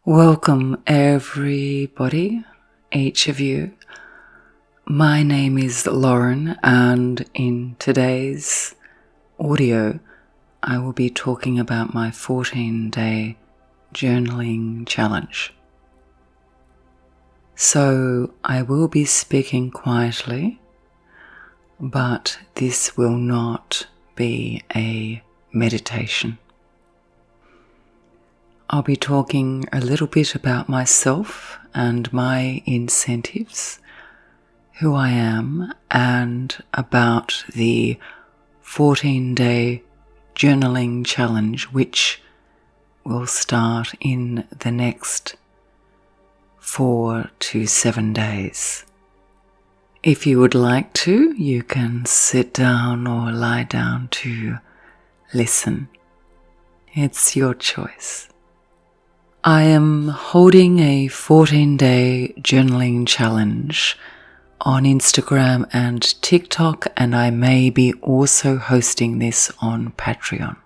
Welcome everybody, each of you. My name is Lauren, and in today's audio I will be talking about my 14-day journaling challenge. So I will be speaking quietly, but this will not be a meditation. I'll be talking a little bit about myself and my incentives, who I am, and about the 14-day journaling challenge, which will start in the next 4 to 7 days. If you would like to, you can sit down or lie down to listen. It's your choice. I am holding a 14-day journaling challenge on Instagram and TikTok, and I may be also hosting this on Patreon.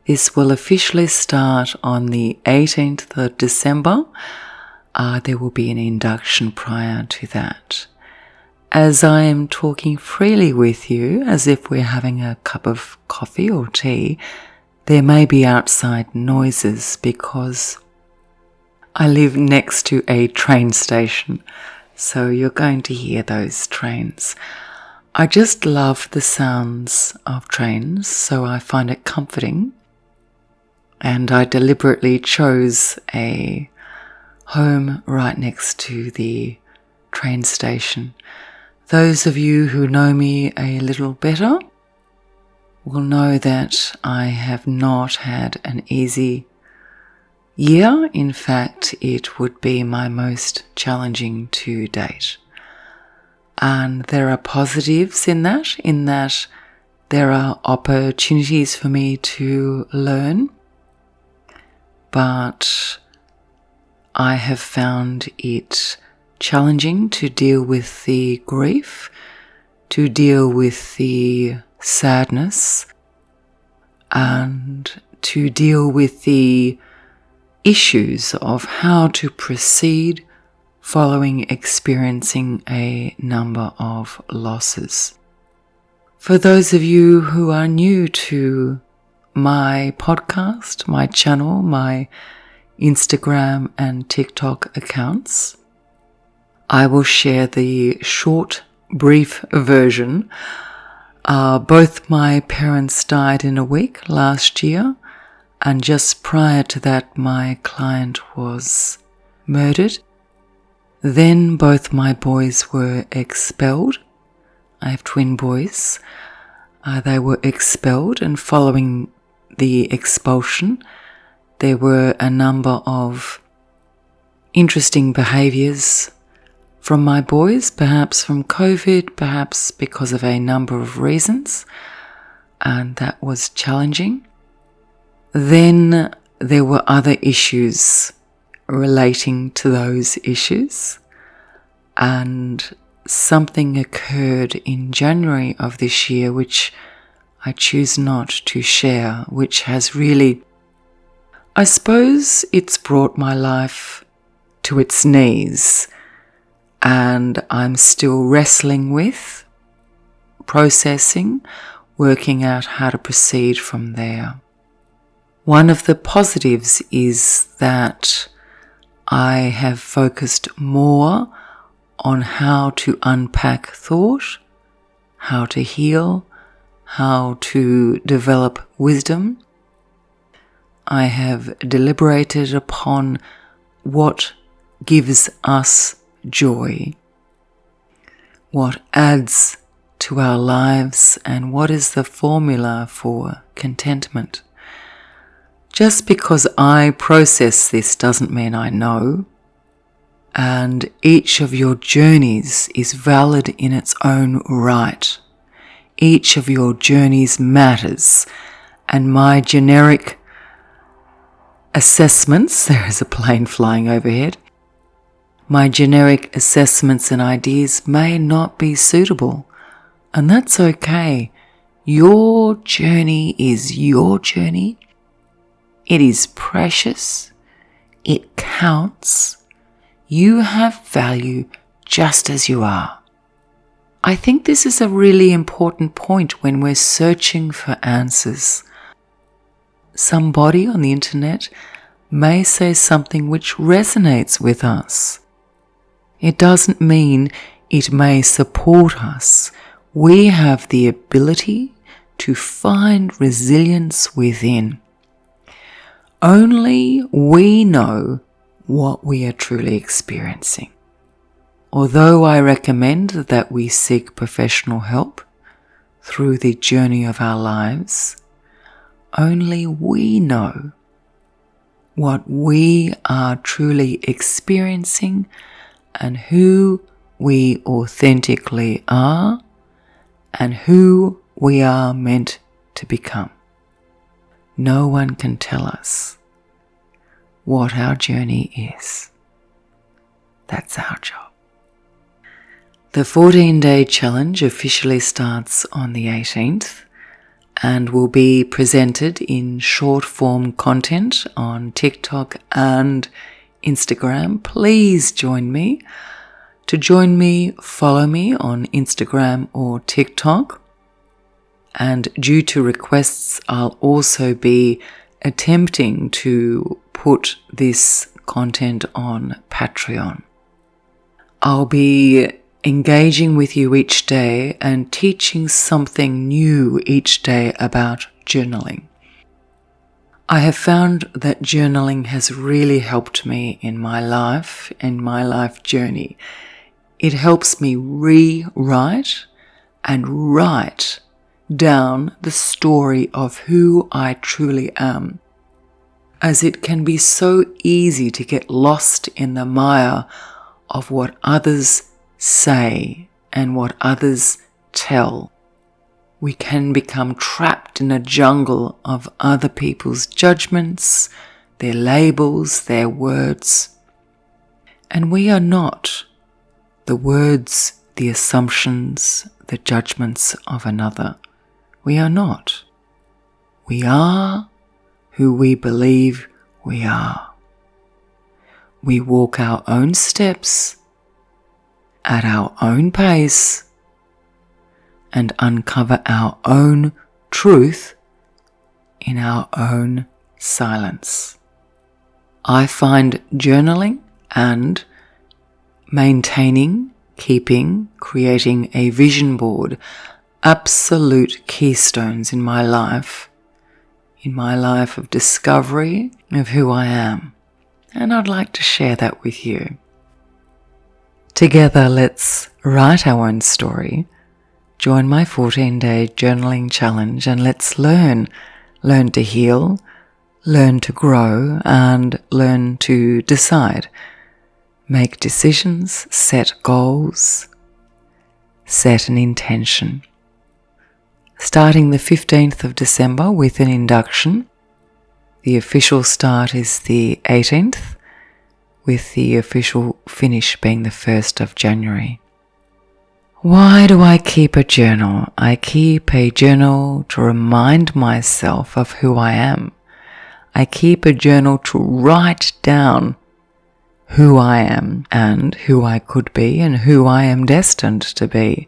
This will officially start on the 18th of December. There will be an induction prior to that. As I am talking freely with you, as if we're having a cup of coffee or tea, there may be outside noises because I live next to a train station, so you're going to hear those trains. I just love the sounds of trains, so I find it comforting, and I deliberately chose a home right next to the train station. Those of you who know me a little better will know that I have not had an easy year. In fact, it would be my most challenging to date. And there are positives in that there are opportunities for me to learn, but I have found it challenging to deal with the grief, to deal with the sadness, and to deal with the issues of how to proceed following experiencing a number of losses. For those of you who are new to my podcast, my channel, my Instagram and TikTok accounts, I will share the short, brief version. Both my parents died in a week last year, and just prior to that my client was murdered. Then both my boys were expelled. I have twin boys. They were expelled, and following the expulsion there were a number of interesting behaviours from my boys, perhaps from COVID, perhaps because of a number of reasons, and that was challenging. Then there were other issues relating to those issues, and something occurred in January of this year which I choose not to share, which has really, I suppose it's brought my life to its knees, and I'm still wrestling with, processing, working out how to proceed from there. One of the positives is that I have focused more on how to unpack thought, how to heal, how to develop wisdom. I have deliberated upon what gives us joy, what adds to our lives, and what is the formula for contentment. Just because I process this doesn't mean I know, and each of your journeys is valid in its own right. Each of your journeys matters, and my generic assessments, there is a plane flying overhead, my generic assessments and ideas may not be suitable, and that's okay. Your journey is your journey. It is precious. It counts. You have value just as you are. I think this is a really important point when we're searching for answers. Somebody on the internet may say something which resonates with us. It doesn't mean it may support us. We have the ability to find resilience within. Only we know what we are truly experiencing. Although I recommend that we seek professional help through the journey of our lives, only we know what we are truly experiencing and who we authentically are and who we are meant to become. No one can tell us what our journey is. That's our job. The 14-day challenge officially starts on the 18th and will be presented in short-form content on TikTok and Instagram. Please join me. To join me, follow me on Instagram or TikTok. And due to requests, I'll also be attempting to put this content on Patreon. I'll be engaging with you each day and teaching something new each day about journaling. I have found that journaling has really helped me in my life journey. It helps me rewrite and write down the story of who I truly am, as it can be so easy to get lost in the mire of what others say and what others tell. We can become trapped in a jungle of other people's judgments, their labels, their words. And we are not the words, the assumptions, the judgments of another. We are not. We are who we believe we are. We walk our own steps at our own pace and uncover our own truth in our own silence. I find journaling and creating a vision board absolute keystones in my life of discovery of who I am. And I'd like to share that with you. Together, let's write our own story. Join my 14-day journaling challenge and let's learn to heal, learn to grow, and learn to decide. Make decisions, set goals, set an intention. Starting the 15th of December with an induction. The official start is the 18th, with the official finish being the 1st of January. Why do I keep a journal? I keep a journal to remind myself of who I am. I keep a journal to write down who I am and who I could be and who I am destined to be.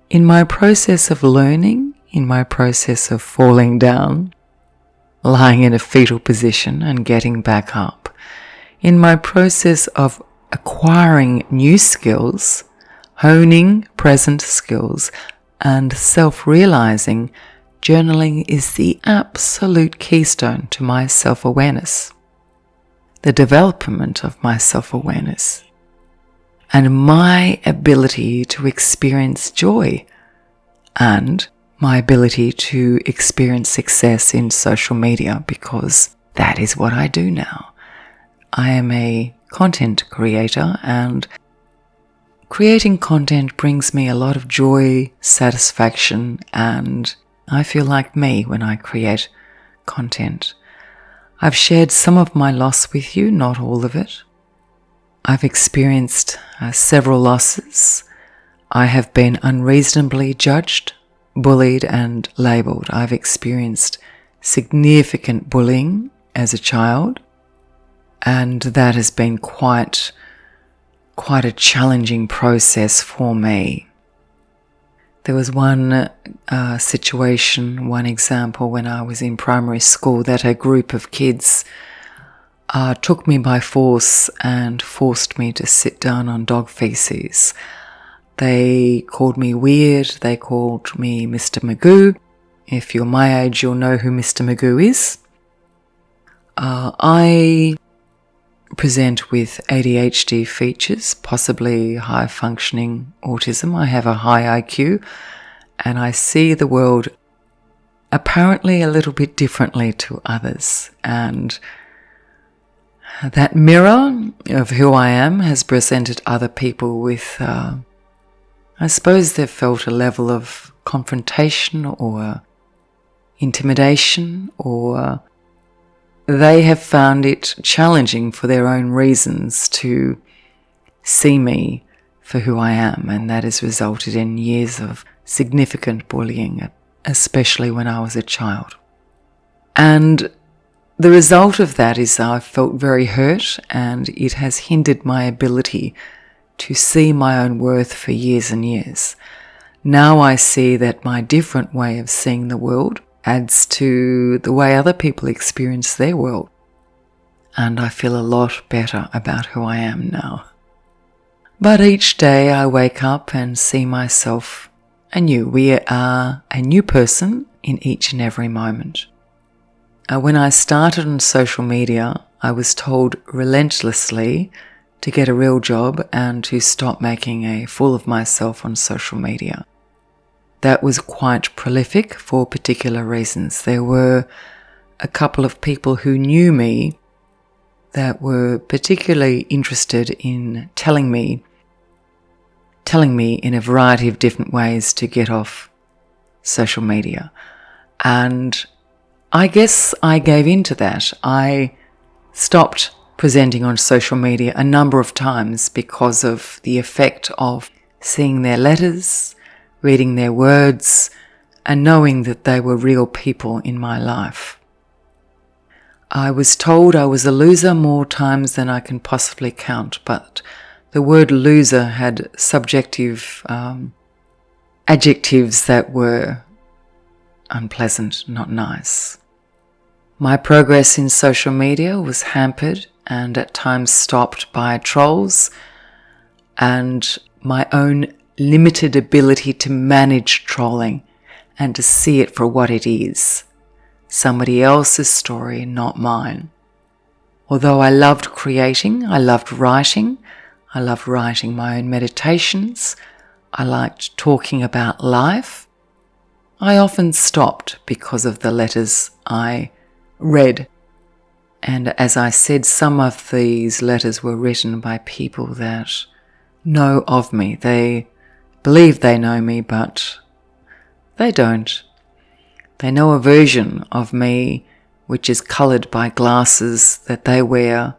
In my process of learning, in my process of falling down, lying in a fetal position and getting back up, in my process of acquiring new skills, honing present skills, and self-realizing, journaling is the absolute keystone to my self-awareness, the development of my self-awareness, and my ability to experience joy, and my ability to experience success in social media, because that is what I do now. I am a content creator, and creating content brings me a lot of joy, satisfaction, and I feel like me when I create content. I've shared some of my loss with you, not all of it. I've experienced several losses. I have been unreasonably judged, bullied, and labelled. I've experienced significant bullying as a child. And that has been quite a challenging process for me. There was one situation, one example when I was in primary school that a group of kids took me by force and forced me to sit down on dog feces. They called me weird, they called me Mr. Magoo. If you're my age, you'll know who Mr. Magoo is. I present with ADHD features, possibly high-functioning autism. I have a high IQ, and I see the world apparently a little bit differently to others. And that mirror of who I am has presented other people with, I suppose they've felt a level of confrontation or intimidation, or they have found it challenging for their own reasons to see me for who I am, and that has resulted in years of significant bullying, especially when I was a child. And the result of that is I've felt very hurt, and it has hindered my ability to see my own worth for years and years. Now I see that my different way of seeing the world adds to the way other people experience their world. And I feel a lot better about who I am now. But each day I wake up and see myself anew. We are a new person in each and every moment. When I started on social media, I was told relentlessly to get a real job and to stop making a fool of myself on social media. That was quite prolific for particular reasons. There were a couple of people who knew me that were particularly interested in telling me in a variety of different ways to get off social media. And I guess I gave in to that. I stopped presenting on social media a number of times because of the effect of seeing their letters, reading their words, and knowing that they were real people in my life. I was told I was a loser more times than I can possibly count, but the word loser had subjective adjectives that were unpleasant, not nice. My progress in social media was hampered and at times stopped by trolls and my own limited ability to manage trolling and to see it for what it is. Somebody else's story, not mine. Although I loved creating, I loved writing my own meditations, I liked talking about life, I often stopped because of the letters I read. And as I said, some of these letters were written by people that know of me. They believe they know me, but they don't. They know a version of me which is coloured by glasses that they wear,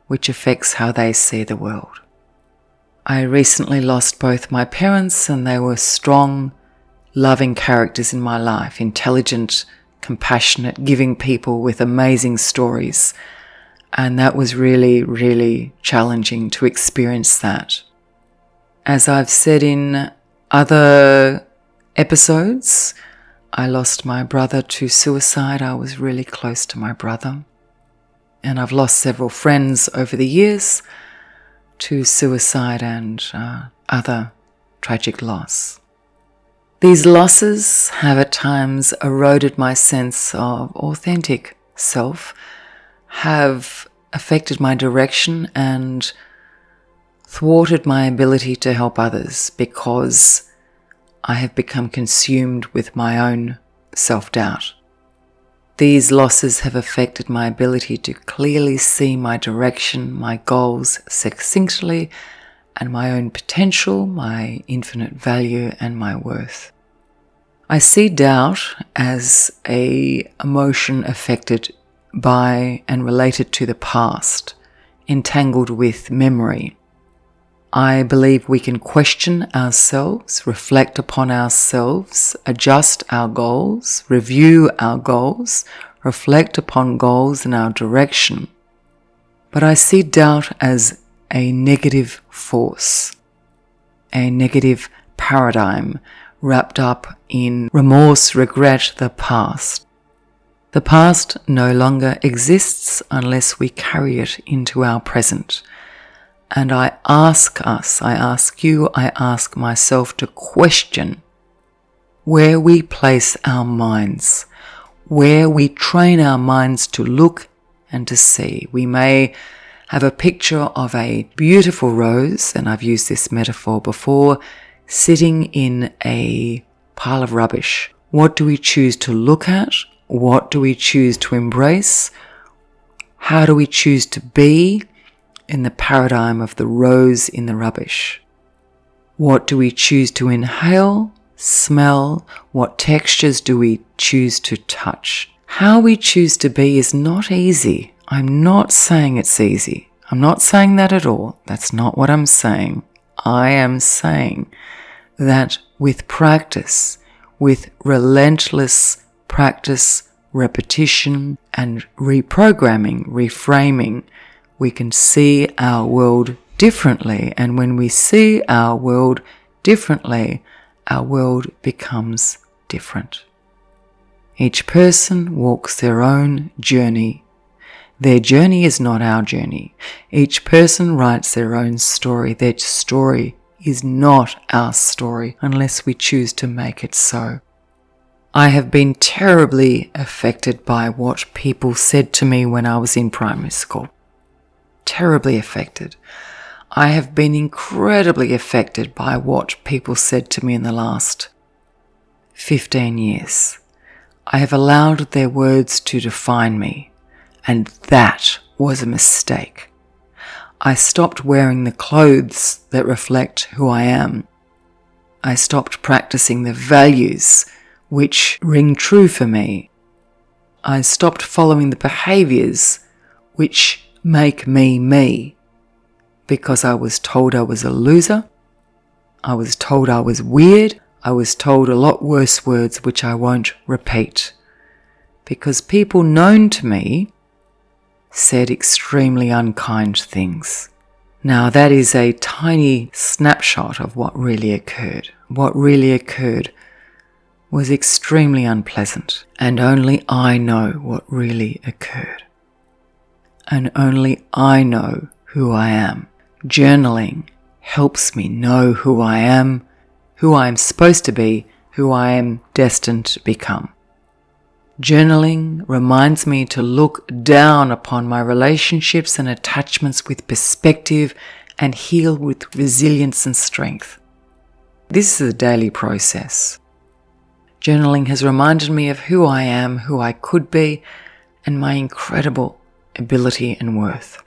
which affects how they see the world. I recently lost both my parents, and they were strong, loving characters in my life, intelligent, compassionate, giving people with amazing stories. And that was really, really challenging to experience that. As I've said in other episodes, I lost my brother to suicide. I was really close to my brother. And I've lost several friends over the years to suicide and other tragic loss. These losses have at times eroded my sense of authentic self, have affected my direction and thwarted my ability to help others because I have become consumed with my own self-doubt. These losses have affected my ability to clearly see my direction, my goals succinctly, and my own potential, my infinite value, and my worth. I see doubt as an emotion affected by and related to the past, entangled with memory. I believe we can question ourselves, reflect upon ourselves, adjust our goals, review our goals, reflect upon goals and our direction. But I see doubt as a negative force, a negative paradigm wrapped up in remorse, regret, the past. The past no longer exists unless we carry it into our present. And I ask us, I ask you, I ask myself to question where we place our minds, where we train our minds to look and to see. We may have a picture of a beautiful rose, and I've used this metaphor before, sitting in a pile of rubbish. What do we choose to look at? What do we choose to embrace? How do we choose to be in the paradigm of the rose in the rubbish? What do we choose to inhale, smell? What textures do we choose to touch? How we choose to be is not easy. I'm not saying it's easy. I'm not saying that at all. That's not what I'm saying. I am saying that with practice, with relentless practice, repetition, and reprogramming, reframing, we can see our world differently. And when we see our world differently, our world becomes different. Each person walks their own journey. Their journey is not our journey. Each person writes their own story. Their story is not our story unless we choose to make it so. I have been terribly affected by what people said to me when I was in primary school. Terribly affected. I have been incredibly affected by what people said to me in the last 15 years. I have allowed their words to define me, and that was a mistake. I stopped wearing the clothes that reflect who I am. I stopped practicing the values which ring true for me. I stopped following the behaviours which make me me, because I was told I was a loser. I was told I was weird. I was told a lot worse words which I won't repeat, because people known to me said extremely unkind things. Now that is a tiny snapshot of what really occurred. What really occurred was extremely unpleasant, and only I know what really occurred. And only I know who I am. Journaling helps me know who I am, who I am supposed to be, who I am destined to become. Journaling reminds me to look down upon my relationships and attachments with perspective and heal with resilience and strength. This is a daily process. Journaling has reminded me of who I am, who I could be, and my incredible ability and worth.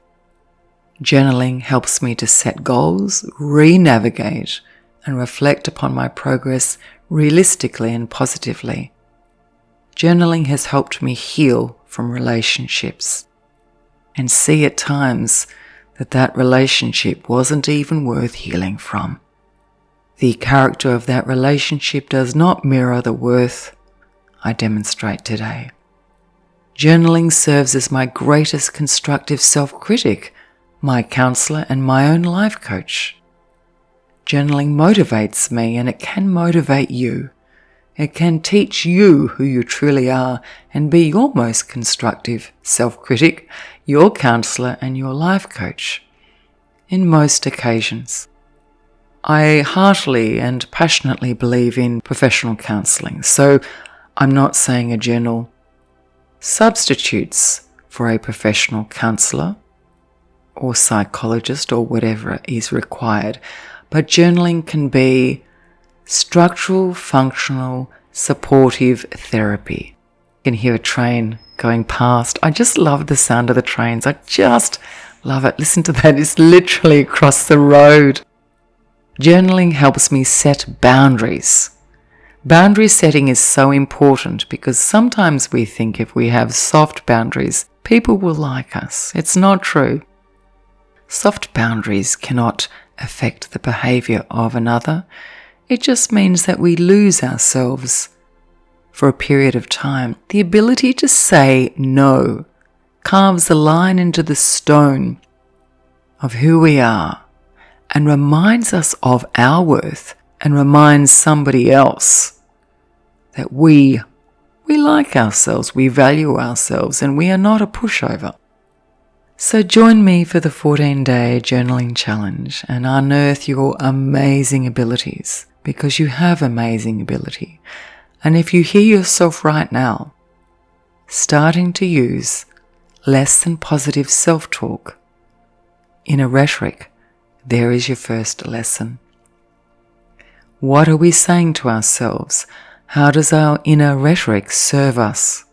Journaling helps me to set goals, re-navigate, and reflect upon my progress realistically and positively. Journaling has helped me heal from relationships and see at times that relationship wasn't even worth healing from. The character of that relationship does not mirror the worth I demonstrate today. Journaling serves as my greatest constructive self-critic, my counsellor and my own life coach. Journaling motivates me, and it can motivate you. It can teach you who you truly are and be your most constructive self-critic, your counsellor and your life coach. In most occasions, I heartily and passionately believe in professional counselling, so I'm not saying a journal substitutes for a professional counsellor or psychologist or whatever is required, but journaling can be structural, functional, supportive therapy. You can hear a train going past. I just love the sound of the trains. I just love it. Listen to that. It's literally across the road. Journaling helps me set boundaries. Boundary setting is so important because sometimes we think if we have soft boundaries, people will like us. It's not true. Soft boundaries cannot affect the behaviour of another. It just means that we lose ourselves for a period of time. The ability to say no carves a line into the stone of who we are and reminds us of our worth and reminds somebody else that we like ourselves, we value ourselves, and we are not a pushover. So join me for the 14-day journaling challenge and unearth your amazing abilities, because you have amazing ability. And if you hear yourself right now starting to use less than positive self-talk, inner rhetoric, there is your first lesson. What are we saying to ourselves? How does our inner rhetoric serve us?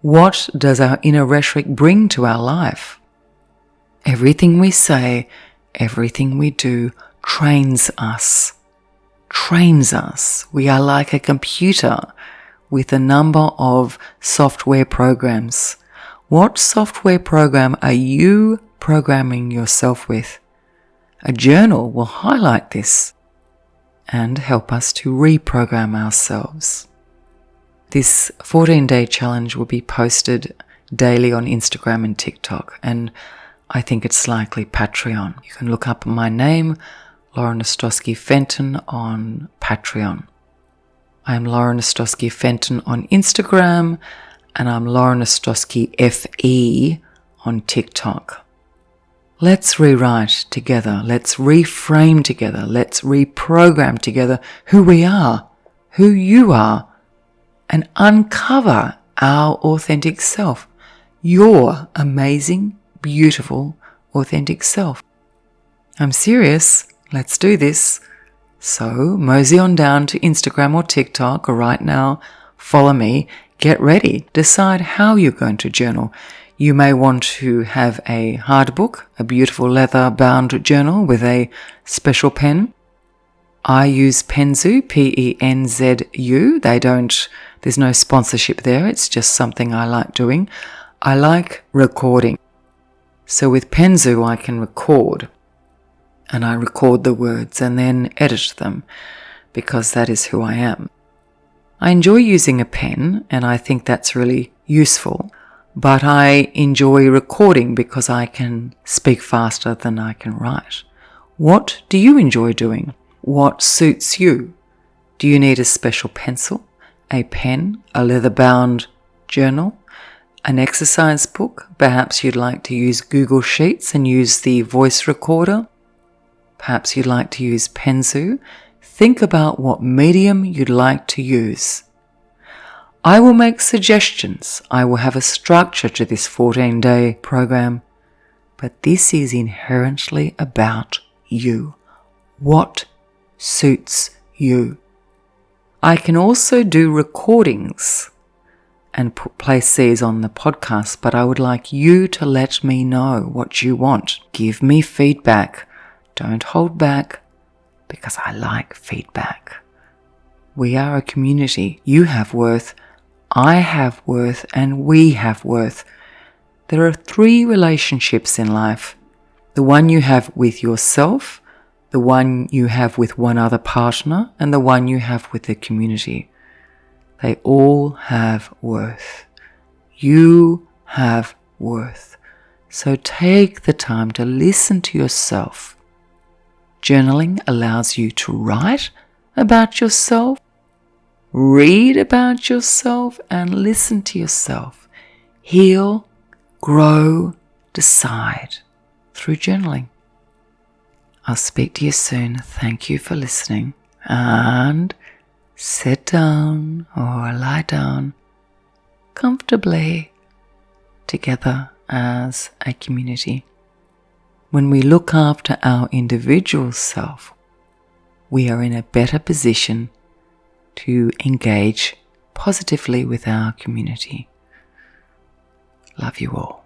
What does our inner rhetoric bring to our life? Everything we say, everything we do trains us. We are like a computer with a number of software programs. What software program are you programming yourself with? A journal will highlight this and help us to reprogram ourselves. This 14-day challenge will be posted daily on Instagram and TikTok, and I think it's likely Patreon. You can look up my name, Lauren Ostrowski Fenton, on Patreon. I am Lauren Ostrowski Fenton on Instagram, and I'm Lauren Ostrowski FE on TikTok. Let's rewrite together, let's reframe together, let's reprogram together who we are, who you are, and uncover our authentic self, your amazing, beautiful, authentic self. I'm serious, let's do this. So mosey on down to Instagram or TikTok right now, follow me, get ready, decide how you're going to journal. You may want to have a hard book, a beautiful leather-bound journal with a special pen. I use Penzu, Penzu. There's no sponsorship there, it's just something I like doing. I like recording. So with Penzu I can record, and I record the words and then edit them, because that is who I am. I enjoy using a pen, and I think that's really useful. But I enjoy recording because I can speak faster than I can write. What do you enjoy doing? What suits you? Do you need a special pencil, a pen, a leather-bound journal, an exercise book? Perhaps you'd like to use Google Sheets and use the voice recorder. Perhaps you'd like to use Penzu. Think about what medium you'd like to use. I will make suggestions. I will have a structure to this 14-day program, but this is inherently about you. What suits you? I can also do recordings and place these on the podcast, but I would like you to let me know what you want. Give me feedback. Don't hold back, because I like feedback. We are a community. You have worth. I have worth, and we have worth. There are 3 relationships in life. The one you have with yourself, the one you have with one other partner, and the one you have with the community. They all have worth. You have worth. So take the time to listen to yourself. Journaling allows you to write about yourself, read about yourself, and listen to yourself. Heal, grow, decide through journaling. I'll speak to you soon. Thank you for listening. And sit down or lie down comfortably together as a community. When we look after our individual self, we are in a better position to engage positively with our community. Love you all.